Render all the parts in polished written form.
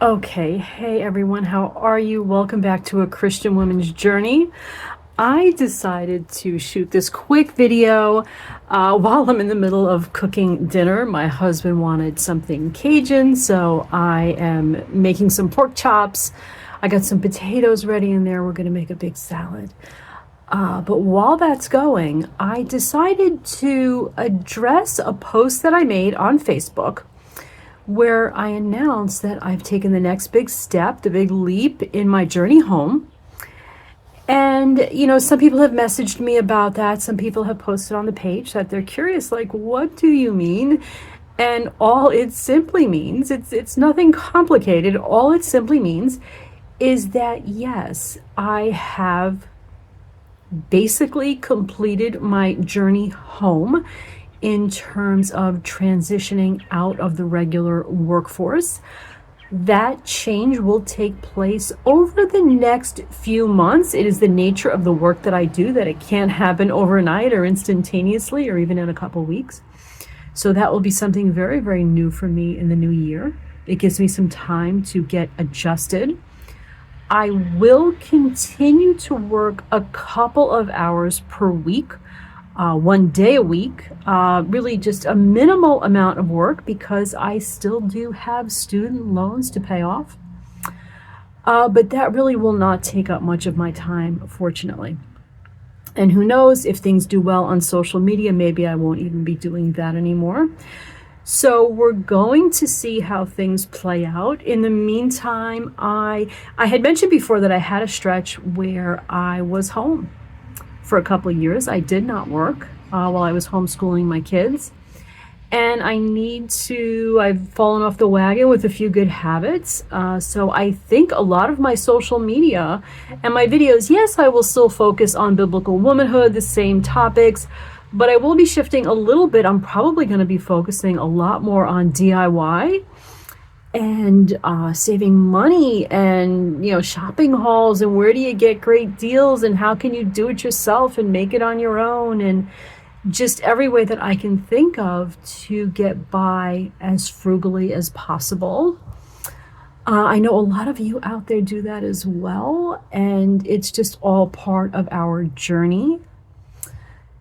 Okay, hey everyone, how are you? Welcome back to A Christian Woman's Journey. I decided to shoot this quick video while I'm in the middle of cooking dinner. My husband wanted something Cajun, so I am making some pork chops. I got some potatoes ready in there. We're going to make a big salad. But while that's going, I decided to address a post that I made on Facebook where I announced that I've taken the next big step, the big leap in my journey home. And, some people have messaged me about that. Some people have posted on the page that they're curious, like, what do you mean? And all it simply means, it's nothing complicated. All it simply means is that, yes, I have basically completed my journey home in terms of transitioning out of the regular workforce. That change will take place over the next few months. It is the nature of the work that I do that it can't happen overnight or instantaneously or even in a couple weeks. So that will be something very, very new for me in the new year. It gives me some time to get adjusted. I will continue to work a couple of hours per week. 1 day a week, really just a minimal amount of work because I still do have student loans to pay off. But that really will not take up much of my time, fortunately. And who knows, if things do well on social media, maybe I won't even be doing that anymore. So we're going to see how things play out. In the meantime, I had mentioned before that I had a stretch where I was home for a couple of years. I did not work while I was homeschooling my kids. And I've fallen off the wagon with a few good habits. So I think a lot of my social media and my videos, yes, I will still focus on biblical womanhood, the same topics, but I will be shifting a little bit. I'm probably going to be focusing a lot more on DIY and saving money and shopping hauls and where do you get great deals and how can you do it yourself and make it on your own, and just every way that I can think of to get by as frugally as possible. I know a lot of you out there do that as well, and it's just all part of our journey.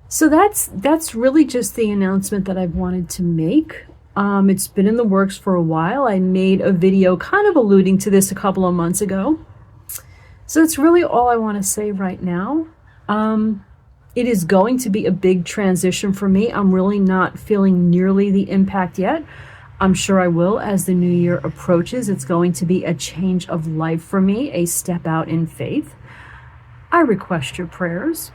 So that's really just the announcement that I've wanted to make. It's been in the works for a while. I made a video kind of alluding to this a couple of months ago. So that's really all I want to say right now. It is going to be a big transition for me. I'm really not feeling nearly the impact yet. I'm sure I will as the new year approaches. It's going to be a change of life for me, a step out in faith. I request your prayers.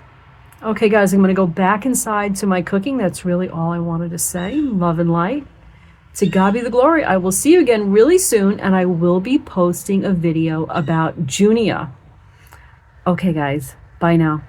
Okay, guys, I'm going to go back inside to my cooking. That's really all I wanted to say. Love and light. To God be the glory. I will see you again really soon, and I will be posting a video about Junia. Okay, guys. Bye now.